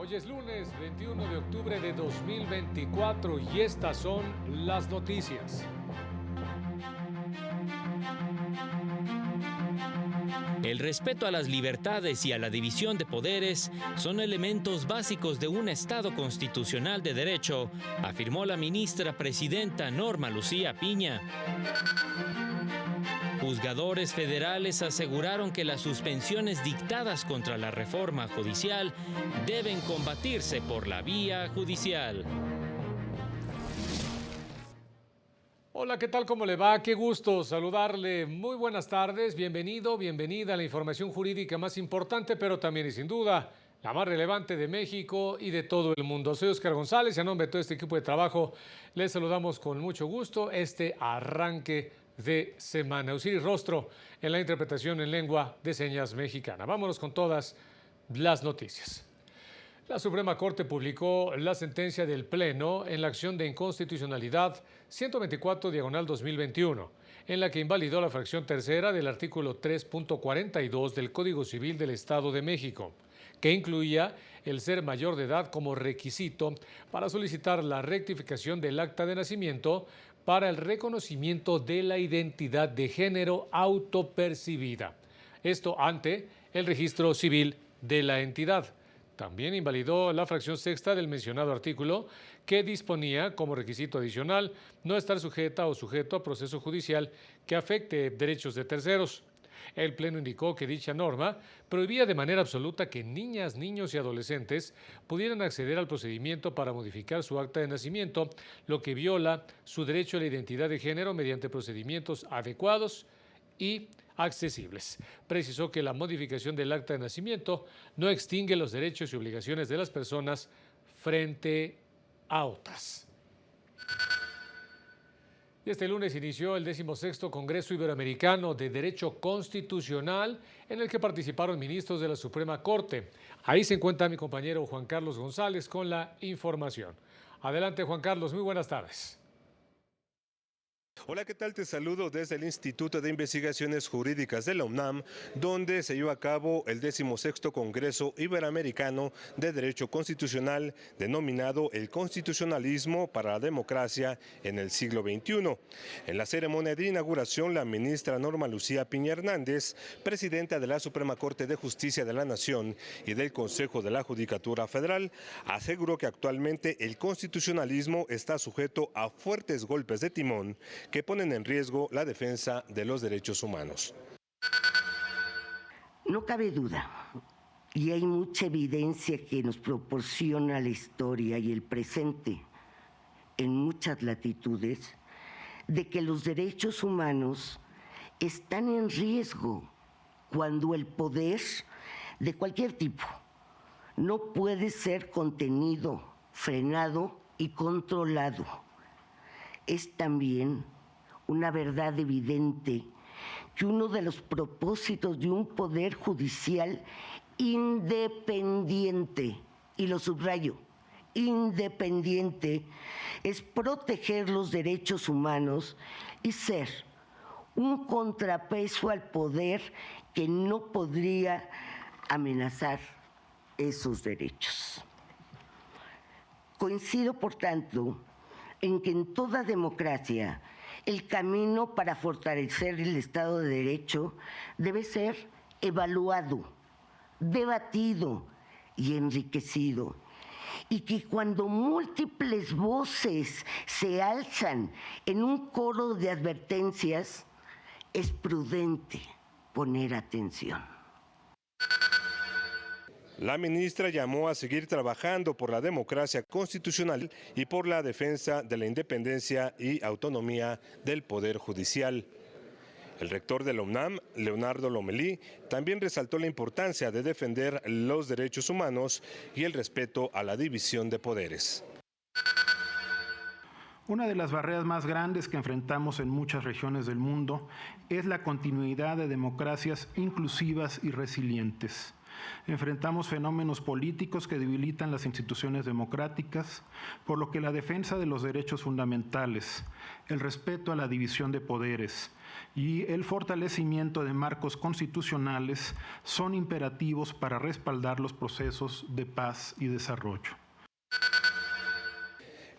Hoy es lunes 21 de octubre de 2024 y estas son las noticias. El respeto a las libertades y a la división de poderes son elementos básicos de un Estado constitucional de derecho, afirmó la ministra presidenta Norma Lucía Piña. Juzgadores federales aseguraron que las suspensiones dictadas contra la reforma judicial deben combatirse por la vía judicial. Hola, ¿qué tal? ¿Cómo le va? Qué gusto saludarle. Muy buenas tardes. Bienvenido, bienvenida a la información jurídica más importante, pero también y sin duda la más relevante de México y de todo el mundo. Soy Oscar González y a nombre de todo este equipo de trabajo les saludamos con mucho gusto este arranque de semana. Osiris Rostro en la interpretación en lengua de señas mexicana. Vámonos con todas las noticias. La Suprema Corte publicó la sentencia del Pleno en la acción de inconstitucionalidad 124/2021, en la que invalidó la fracción tercera del artículo 3.42 del Código Civil del Estado de México, que incluía el ser mayor de edad como requisito para solicitar la rectificación del acta de nacimiento para el reconocimiento de la identidad de género autopercibida. Esto ante el registro civil de la entidad. También invalidó la fracción sexta del mencionado artículo, que disponía como requisito adicional no estar sujeta o sujeto a proceso judicial que afecte derechos de terceros. El Pleno indicó que dicha norma prohibía de manera absoluta que niñas, niños y adolescentes pudieran acceder al procedimiento para modificar su acta de nacimiento, lo que viola su derecho a la identidad de género mediante procedimientos adecuados y accesibles. Precisó que la modificación del acta de nacimiento no extingue los derechos y obligaciones de las personas frente a otras. Y este lunes inició el 16º Congreso Iberoamericano de Derecho Constitucional, en el que participaron ministros de la Suprema Corte. Ahí se encuentra mi compañero Juan Carlos González con la información. Adelante, Juan Carlos, muy buenas tardes. Hola, ¿qué tal? Te saludo desde el Instituto de Investigaciones Jurídicas de la UNAM, donde se llevó a cabo el 16º Congreso Iberoamericano de Derecho Constitucional, denominado el Constitucionalismo para la Democracia en el siglo XXI. En la ceremonia de inauguración, la ministra Norma Lucía Piña Hernández, presidenta de la Suprema Corte de Justicia de la Nación y del Consejo de la Judicatura Federal, aseguró que actualmente el constitucionalismo está sujeto a fuertes golpes de timón que ponen en riesgo la defensa de los derechos humanos. No cabe duda, y hay mucha evidencia que nos proporciona la historia y el presente en muchas latitudes, de que los derechos humanos están en riesgo cuando el poder de cualquier tipo no puede ser contenido, frenado y controlado. Es también una verdad evidente que uno de los propósitos de un poder judicial independiente, y lo subrayo, independiente, es proteger los derechos humanos y ser un contrapeso al poder que no podría amenazar esos derechos. Coincido, por tanto, en que en toda democracia el camino para fortalecer el Estado de Derecho debe ser evaluado, debatido y enriquecido. Y que cuando múltiples voces se alzan en un coro de advertencias, es prudente poner atención. La ministra llamó a seguir trabajando por la democracia constitucional y por la defensa de la independencia y autonomía del Poder Judicial. El rector de la UNAM, Leonardo Lomelí, también resaltó la importancia de defender los derechos humanos y el respeto a la división de poderes. Una de las barreras más grandes que enfrentamos en muchas regiones del mundo es la continuidad de democracias inclusivas y resilientes. Enfrentamos fenómenos políticos que debilitan las instituciones democráticas, por lo que la defensa de los derechos fundamentales, el respeto a la división de poderes y el fortalecimiento de marcos constitucionales son imperativos para respaldar los procesos de paz y desarrollo.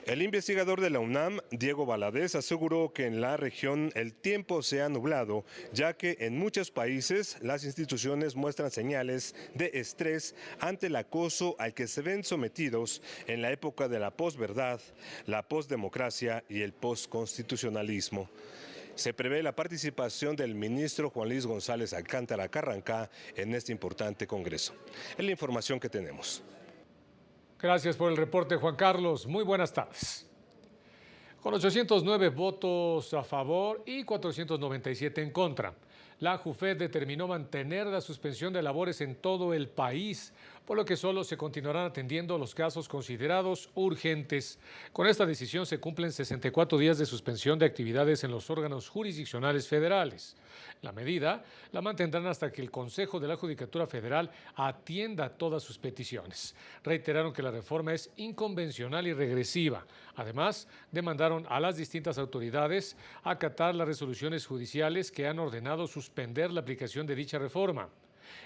El investigador de la UNAM, Diego Valadez, aseguró que en la región el tiempo se ha nublado, ya que en muchos países las instituciones muestran señales de estrés ante el acoso al que se ven sometidos en la época de la posverdad, la posdemocracia y el posconstitucionalismo. Se prevé la participación del ministro Juan Luis González Alcántara Carrancá en este importante congreso. Es la información que tenemos. Gracias por el reporte, Juan Carlos. Muy buenas tardes. Con 809 votos a favor y 497 en contra, la JUFED determinó mantener la suspensión de labores en todo el país, por lo que solo se continuarán atendiendo los casos considerados urgentes. Con esta decisión se cumplen 64 días de suspensión de actividades en los órganos jurisdiccionales federales. La medida la mantendrán hasta que el Consejo de la Judicatura Federal atienda todas sus peticiones. Reiteraron que la reforma es inconvencional y regresiva. Además, demandaron a las distintas autoridades acatar las resoluciones judiciales que han ordenado suspender la aplicación de dicha reforma.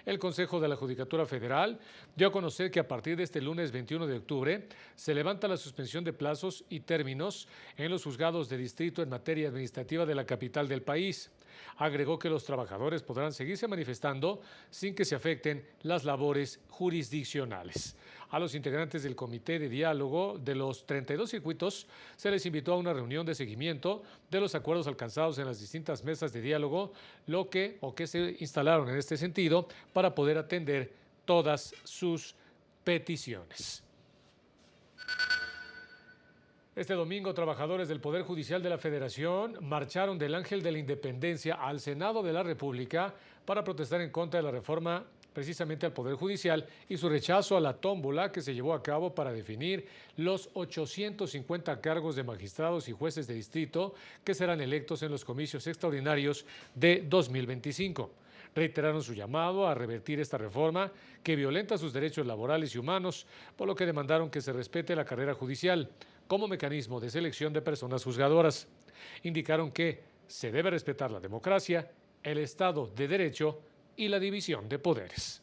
El Consejo de la Judicatura Federal dio a conocer que a partir de este lunes 21 de octubre se levanta la suspensión de plazos y términos en los juzgados de distrito en materia administrativa de la capital del país. Agregó que los trabajadores podrán seguirse manifestando sin que se afecten las labores jurisdiccionales. A los integrantes del Comité de Diálogo de los 32 circuitos se les invitó a una reunión de seguimiento de los acuerdos alcanzados en las distintas mesas de diálogo, que se instalaron en este sentido para poder atender todas sus peticiones. Este domingo, trabajadores del Poder Judicial de la Federación marcharon del Ángel de la Independencia al Senado de la República para protestar en contra de la reforma precisamente al Poder Judicial y su rechazo a la tómbola que se llevó a cabo para definir los 850 cargos de magistrados y jueces de distrito que serán electos en los comicios extraordinarios de 2025. Reiteraron su llamado a revertir esta reforma que violenta sus derechos laborales y humanos, por lo que demandaron que se respete la carrera judicial como mecanismo de selección de personas juzgadoras. Indicaron que se debe respetar la democracia, el Estado de Derecho y la división de poderes.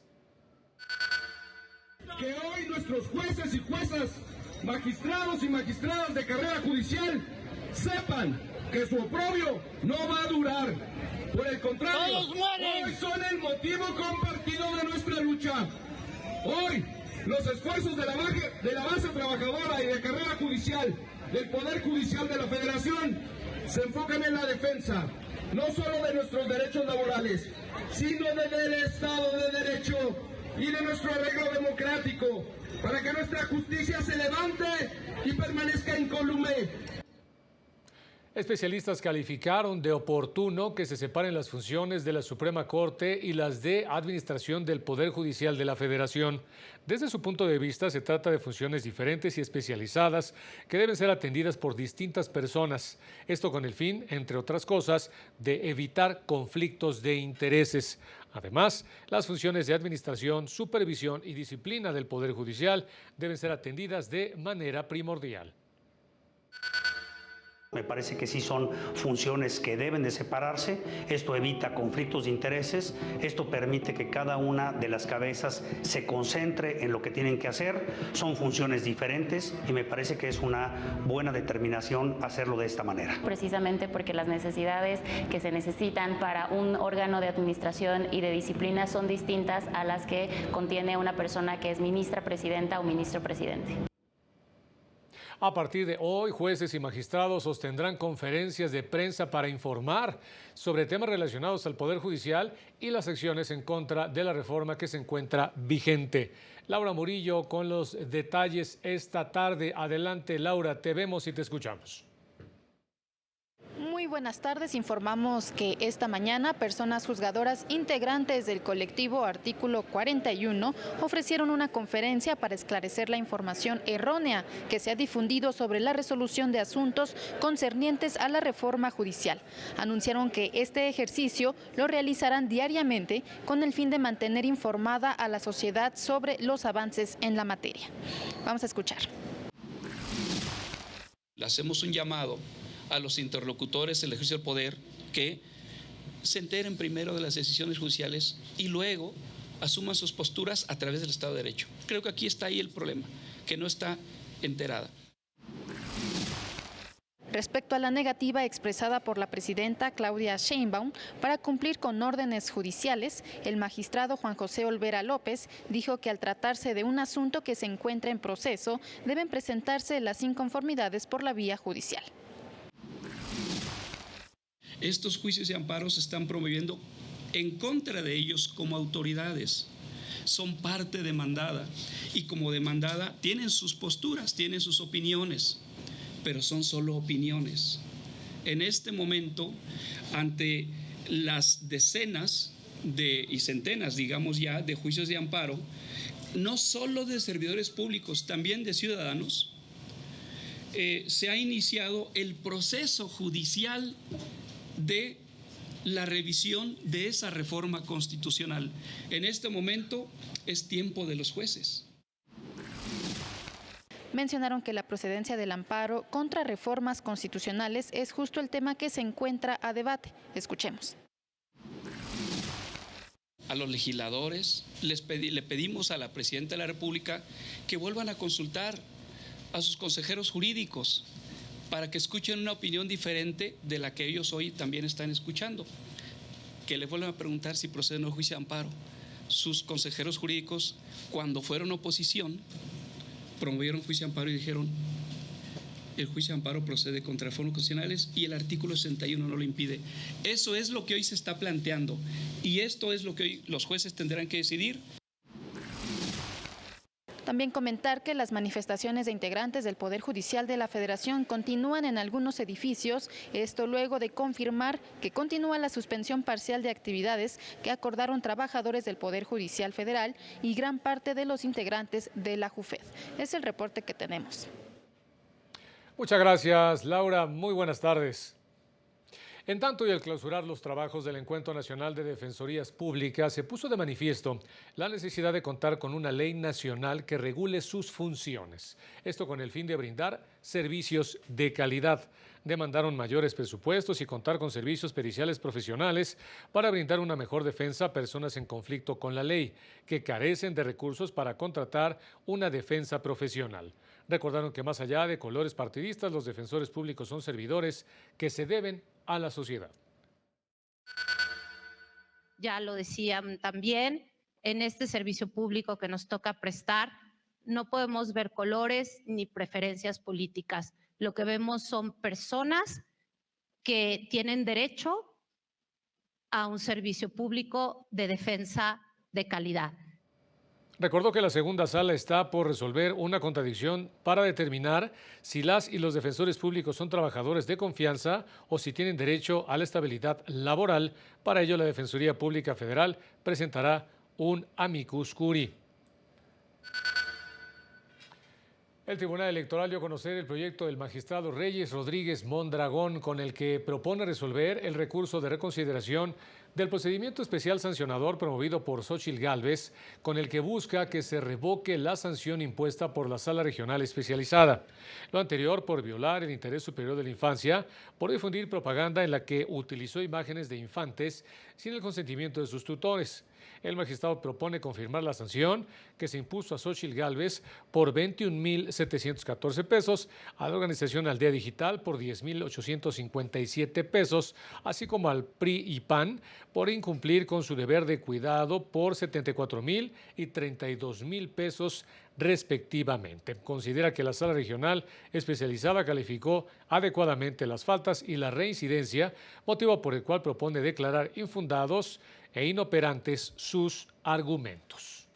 Que hoy nuestros jueces y juezas, magistrados y magistradas de carrera judicial sepan que su oprobio no va a durar. Por el contrario, hoy son el motivo compartido de nuestra lucha. Hoy, los esfuerzos de la base trabajadora y de carrera judicial del Poder Judicial de la Federación se enfocan en la defensa, no solo de nuestros derechos laborales, sino del Estado de Derecho y de nuestro arreglo democrático, para que nuestra justicia se levante y permanezca incólume. Especialistas calificaron de oportuno que se separen las funciones de la Suprema Corte y las de administración del Poder Judicial de la Federación. Desde su punto de vista, se trata de funciones diferentes y especializadas que deben ser atendidas por distintas personas. Esto con el fin, entre otras cosas, de evitar conflictos de intereses. Además, las funciones de administración, supervisión y disciplina del Poder Judicial deben ser atendidas de manera primordial. Me parece que sí son funciones que deben de separarse. Esto evita conflictos de intereses. Esto permite que cada una de las cabezas se concentre en lo que tienen que hacer. Son funciones diferentes y me parece que es una buena determinación hacerlo de esta manera. Precisamente porque las necesidades que se necesitan para un órgano de administración y de disciplina son distintas a las que contiene una persona que es ministra presidenta o ministro presidente. A partir de hoy, jueces y magistrados sostendrán conferencias de prensa para informar sobre temas relacionados al Poder Judicial y las acciones en contra de la reforma que se encuentra vigente. Laura Murillo con los detalles esta tarde. Adelante, Laura, te vemos y te escuchamos. Muy Muy buenas tardes. Informamos que esta mañana personas juzgadoras integrantes del colectivo Artículo 41 ofrecieron una conferencia para esclarecer la información errónea que se ha difundido sobre la resolución de asuntos concernientes a la reforma judicial. Anunciaron que este ejercicio lo realizarán diariamente con el fin de mantener informada a la sociedad sobre los avances en la materia. Vamos a escuchar. Le hacemos un llamado a los interlocutores del ejercicio del poder que se enteren primero de las decisiones judiciales y luego asuman sus posturas a través del Estado de Derecho. Creo que aquí está ahí el problema, que no está enterada. Respecto a la negativa expresada por la presidenta Claudia Sheinbaum para cumplir con órdenes judiciales, el magistrado Juan José Olvera López dijo que al tratarse de un asunto que se encuentra en proceso, deben presentarse las inconformidades por la vía judicial. Estos juicios de amparo se están promoviendo en contra de ellos como autoridades. Son parte demandada y como demandada tienen sus posturas, tienen sus opiniones, pero son solo opiniones. En este momento, ante las decenas y centenas, digamos ya, de juicios de amparo, no solo de servidores públicos, también de ciudadanos, se ha iniciado el proceso judicial de la revisión de esa reforma constitucional. En este momento es tiempo de los jueces. Mencionaron que la procedencia del amparo contra reformas constitucionales es justo el tema que se encuentra a debate. Escuchemos. A los legisladores le pedimos a la Presidenta de la República que vuelvan a consultar a sus consejeros jurídicos para que escuchen una opinión diferente de la que ellos hoy también están escuchando. Que le vuelvan a preguntar si procede o no juicio de amparo. Sus consejeros jurídicos, cuando fueron oposición, promovieron juicio de amparo y dijeron: el juicio de amparo procede contra reformas constitucionales y el artículo 61 no lo impide. Eso es lo que hoy se está planteando y esto es lo que hoy los jueces tendrán que decidir. También comentar que las manifestaciones de integrantes del Poder Judicial de la Federación continúan en algunos edificios, esto luego de confirmar que continúa la suspensión parcial de actividades que acordaron trabajadores del Poder Judicial Federal y gran parte de los integrantes de la JUFED. Es el reporte que tenemos. Muchas gracias, Laura. Muy buenas tardes. En tanto y al clausurar los trabajos del Encuentro Nacional de Defensorías Públicas, se puso de manifiesto la necesidad de contar con una ley nacional que regule sus funciones. Esto con el fin de brindar servicios de calidad. Demandaron mayores presupuestos y contar con servicios periciales profesionales para brindar una mejor defensa a personas en conflicto con la ley, que carecen de recursos para contratar una defensa profesional. Recordaron que más allá de colores partidistas, los defensores públicos son servidores que se deben a la sociedad. Ya lo decían también, en este servicio público que nos toca prestar, no podemos ver colores ni preferencias políticas. Lo que vemos son personas que tienen derecho a un servicio público de defensa de calidad. Recordó que la segunda sala está por resolver una contradicción para determinar si las y los defensores públicos son trabajadores de confianza o si tienen derecho a la estabilidad laboral. Para ello, la Defensoría Pública Federal presentará un amicus curiae. El Tribunal Electoral dio a conocer el proyecto del magistrado Reyes Rodríguez Mondragón, con el que propone resolver el recurso de reconsideración del procedimiento especial sancionador promovido por Xóchitl Gálvez, con el que busca que se revoque la sanción impuesta por la Sala Regional Especializada. Lo anterior por violar el interés superior de la infancia, por difundir propaganda en la que utilizó imágenes de infantes sin el consentimiento de sus tutores. El magistrado propone confirmar la sanción que se impuso a Xóchitl Gálvez por 21,714 pesos, a la organización Aldea Digital por 10,857 pesos, así como al PRI y PAN por incumplir con su deber de cuidado por 74,000 y 32,000 pesos respectivamente. Considera que la Sala Regional Especializada calificó adecuadamente las faltas y la reincidencia, motivo por el cual propone declarar infundados e inoperantes sus argumentos.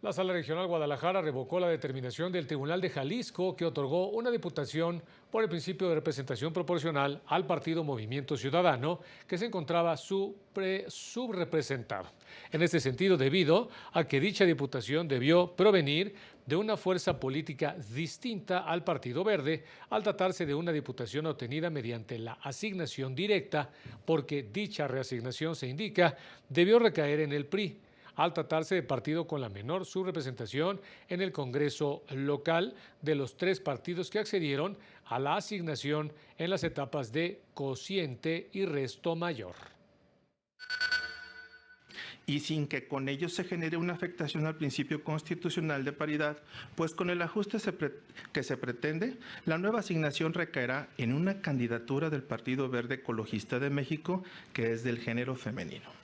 La Sala Regional Guadalajara revocó la determinación del Tribunal de Jalisco que otorgó una diputación por el principio de representación proporcional al partido Movimiento Ciudadano, que se encontraba subrepresentado. En este sentido, debido a que dicha diputación debió provenir de una fuerza política distinta al Partido Verde, al tratarse de una diputación obtenida mediante la asignación directa, porque dicha reasignación, se indica, debió recaer en el PRI, al tratarse de partido con la menor subrepresentación en el Congreso local de los 3 partidos que accedieron a la asignación en las etapas de cociente y resto mayor. Y sin que con ello se genere una afectación al principio constitucional de paridad, pues con el ajuste que se pretende, la nueva asignación recaerá en una candidatura del Partido Verde Ecologista de México, que es del género femenino.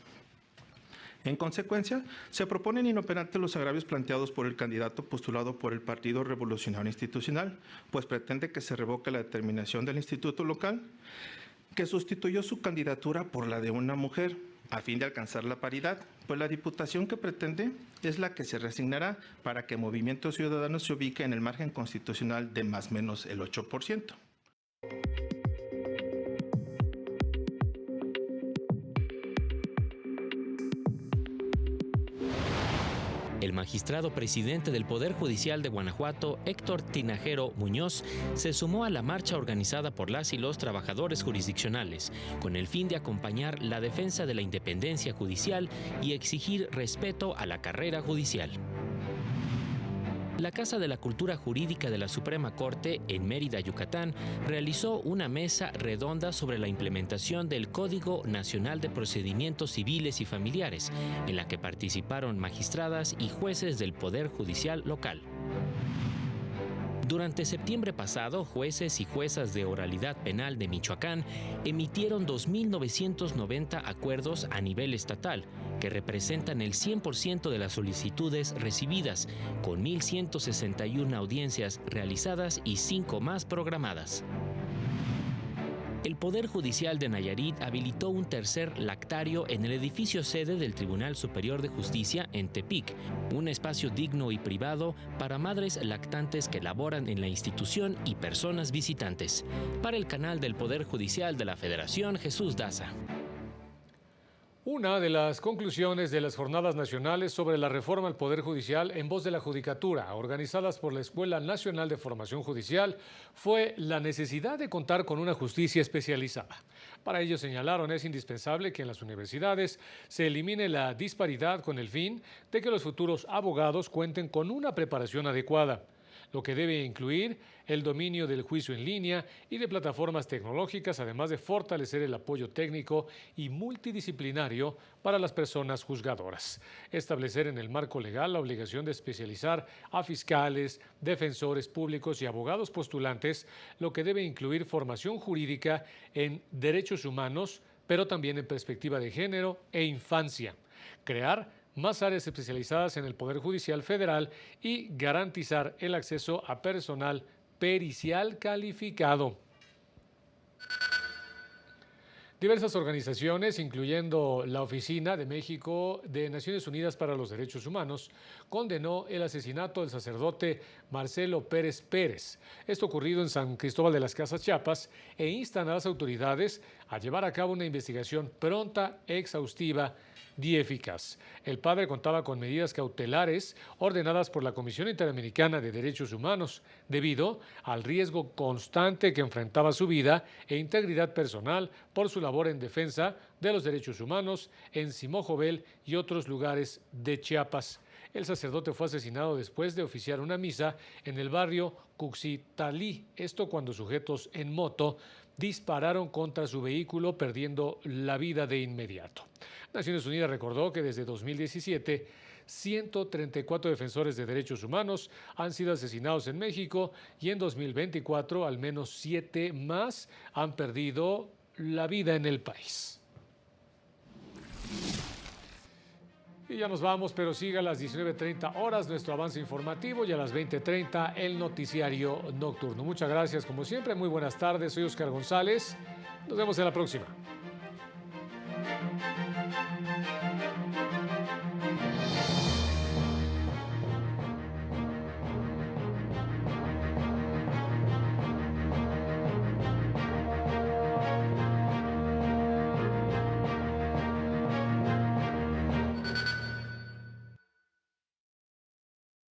En consecuencia, se proponen inoperantes los agravios planteados por el candidato postulado por el Partido Revolucionario Institucional, pues pretende que se revoque la determinación del instituto local, que sustituyó su candidatura por la de una mujer, a fin de alcanzar la paridad, pues la diputación que pretende es la que se reasignará para que Movimiento Ciudadano se ubique en el margen constitucional de más o menos el 8%. El magistrado presidente del Poder Judicial de Guanajuato, Héctor Tinajero Muñoz, se sumó a la marcha organizada por las y los trabajadores jurisdiccionales, con el fin de acompañar la defensa de la independencia judicial y exigir respeto a la carrera judicial. La Casa de la Cultura Jurídica de la Suprema Corte, en Mérida, Yucatán, realizó una mesa redonda sobre la implementación del Código Nacional de Procedimientos Civiles y Familiares, en la que participaron magistradas y jueces del Poder Judicial local. Durante septiembre pasado, jueces y juezas de oralidad penal de Michoacán emitieron 2.990 acuerdos a nivel estatal, que representan el 100% de las solicitudes recibidas, con 1.161 audiencias realizadas y 5 más programadas. El Poder Judicial de Nayarit habilitó un tercer lactario en el edificio sede del Tribunal Superior de Justicia en Tepic, un espacio digno y privado para madres lactantes que laboran en la institución y personas visitantes. Para el canal del Poder Judicial de la Federación, Jesús Daza. Una de las conclusiones de las jornadas nacionales sobre la reforma al Poder Judicial en voz de la Judicatura, organizadas por la Escuela Nacional de Formación Judicial, fue la necesidad de contar con una justicia especializada. Para ello señalaron es indispensable que en las universidades se elimine la disparidad con el fin de que los futuros abogados cuenten con una preparación adecuada, lo que debe incluir el dominio del juicio en línea y de plataformas tecnológicas, además de fortalecer el apoyo técnico y multidisciplinario para las personas juzgadoras. Establecer en el marco legal la obligación de especializar a fiscales, defensores públicos y abogados postulantes, lo que debe incluir formación jurídica en derechos humanos, pero también en perspectiva de género e infancia. Crear más áreas especializadas en el Poder Judicial Federal y garantizar el acceso a personal pericial calificado. Diversas organizaciones, incluyendo la Oficina de México de Naciones Unidas para los Derechos Humanos, condenó el asesinato del sacerdote Marcelo Pérez Pérez, esto ocurrido en San Cristóbal de las Casas, Chiapas, e instan a las autoridades a llevar a cabo una investigación pronta, exhaustiva y eficaz. El padre contaba con medidas cautelares ordenadas por la Comisión Interamericana de Derechos Humanos, debido al riesgo constante que enfrentaba su vida e integridad personal por su labor en defensa de los derechos humanos en Simojovel y otros lugares de Chiapas. El sacerdote fue asesinado después de oficiar una misa en el barrio Cuxitalí, esto cuando sujetos en moto dispararon contra su vehículo, perdiendo la vida de inmediato. Naciones Unidas recordó que desde 2017, 134 defensores de derechos humanos han sido asesinados en México y en 2024 al menos 7 más han perdido la vida en el país. Y ya nos vamos, pero siga a las 19:30 horas nuestro avance informativo y a las 20:30 el noticiario nocturno. Muchas gracias, como siempre. Muy buenas tardes. Soy Oscar González. Nos vemos en la próxima.